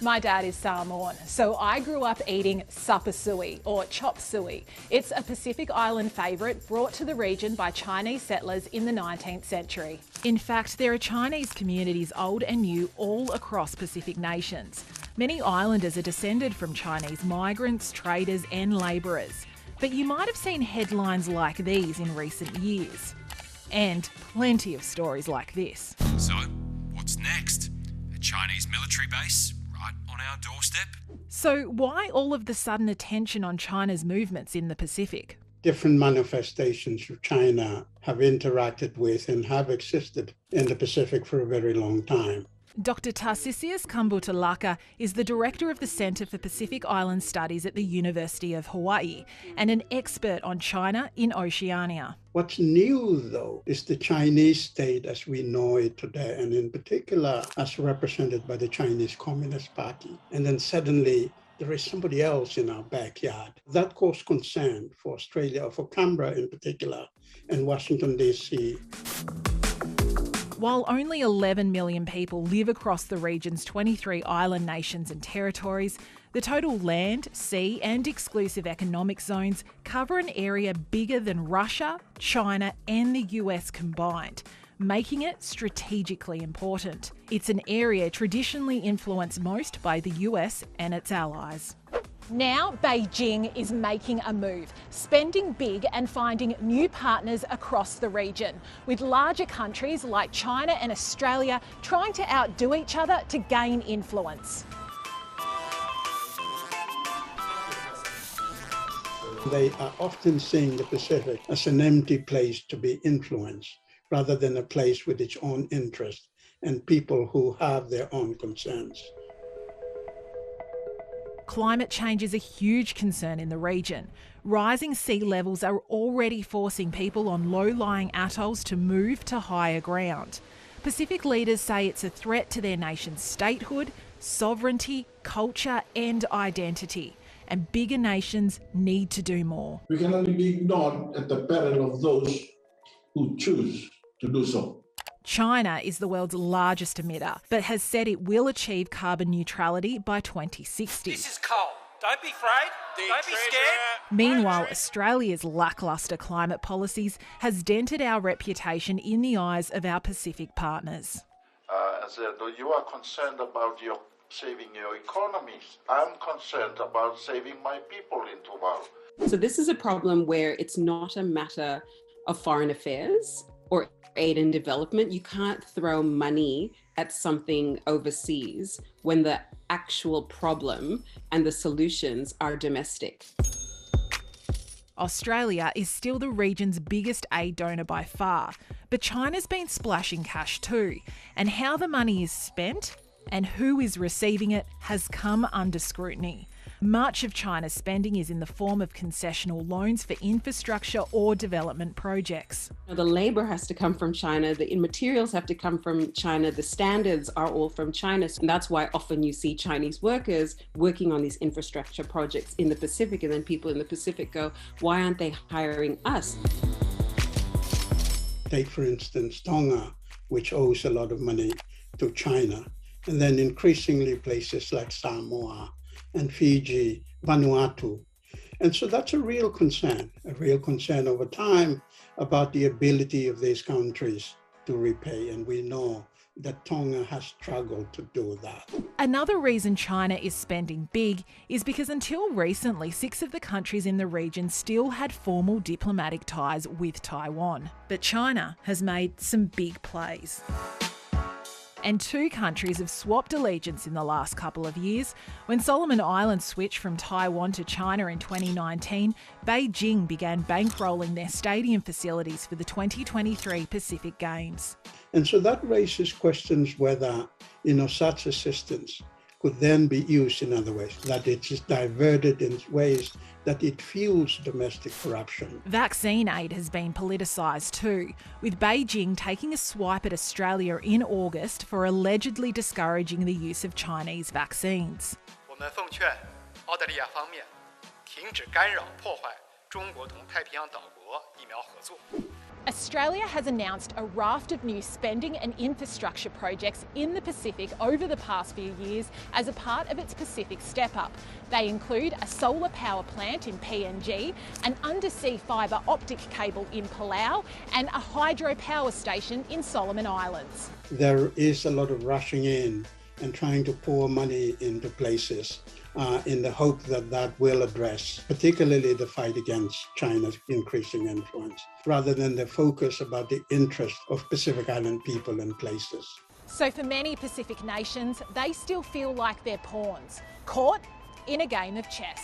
My dad is Samoan, so I grew up eating supper suey or chop suey. It's a Pacific Island favourite brought to the region by Chinese settlers in the 19th century. In fact, there are Chinese communities old and new all across Pacific nations. Many islanders are descended from Chinese migrants, traders and labourers. But you might have seen headlines like these in recent years. And plenty of stories like this. So, what's next? A Chinese military base right on our doorstep? So why all of the sudden attention on China's movements in the Pacific? Different manifestations of China have interacted with and have existed in the Pacific for a very long time. Dr. Tarsisius Kambutalaka is the director of the Centre for Pacific Island Studies at the University of Hawaii and an expert on China in Oceania. What's new, though, is the Chinese state as we know it today, and in particular as represented by the Chinese Communist Party. And then suddenly there is somebody else in our backyard. That caused concern for Australia, or for Canberra in particular, and Washington, D.C. While only 11 million people live across the region's 23 island nations and territories, the total land, sea and exclusive economic zones cover an area bigger than Russia, China and the US combined, making it strategically important. It's an area traditionally influenced most by the US and its allies. Now Beijing is making a move, spending big and finding new partners across the region, with larger countries like China and Australia trying to outdo each other to gain influence. They are often seeing the Pacific as an empty place to be influenced, rather than a place with its own interests and people who have their own concerns. Climate change is a huge concern in the region. Rising sea levels are already forcing people on low-lying atolls to move to higher ground. Pacific leaders say it's a threat to their nation's statehood, sovereignty, culture and identity. And bigger nations need to do more. We can only be ignored at the peril of those who choose to do so. China is the world's largest emitter, but has said it will achieve carbon neutrality by 2060. This is coal. Don't be afraid. Don't be scared. Meanwhile, Australia's lacklustre climate policies has dented our reputation in the eyes of our Pacific partners. You are concerned about saving your economies. I'm concerned about saving my people in Tuvalu. So this is a problem where it's not a matter of foreign affairs or aid and development. You can't throw money at something overseas when the actual problem and the solutions are domestic. Australia is still the region's biggest aid donor by far, but China's been splashing cash too, and how the money is spent and who is receiving it has come under scrutiny. Much of China's spending is in the form of concessional loans for infrastructure or development projects. The labour has to come from China, the materials have to come from China, the standards are all from China. And that's why often you see Chinese workers working on these infrastructure projects in the Pacific, and then people in the Pacific go, why aren't they hiring us? Take, for instance, Tonga, which owes a lot of money to China, and then increasingly places like Samoa and Fiji, Vanuatu. And so that's a real concern over time about the ability of these countries to repay. And we know that Tonga has struggled to do that. Another reason China is spending big is because until recently, 6 of the countries in the region still had formal diplomatic ties with Taiwan. But China has made some big plays. And 2 countries have swapped allegiance in the last couple of years. When Solomon Islands switched from Taiwan to China in 2019, Beijing began bankrolling their stadium facilities for the 2023 Pacific Games. And so that raises questions whether, such assistance could then be used in other ways, that it is diverted in ways that it fuels domestic corruption. Vaccine aid has been politicised too, with Beijing taking a swipe at Australia in August for allegedly discouraging the use of Chinese vaccines. 我们奉劝澳大利亚方面停止干扰破坏中国同太平洋岛国疫苗合作。Australia has announced a raft of new spending and infrastructure projects in the Pacific over the past few years as a part of its Pacific Step-Up. They include a solar power plant in PNG, an undersea fibre optic cable in Palau, and a hydropower station in Solomon Islands. There is a lot of rushing in and trying to pour money into places in the hope that that will address, particularly the fight against China's increasing influence, rather than the focus about the interest of Pacific Island people and places. So for many Pacific nations, they still feel like they're pawns, caught in a game of chess.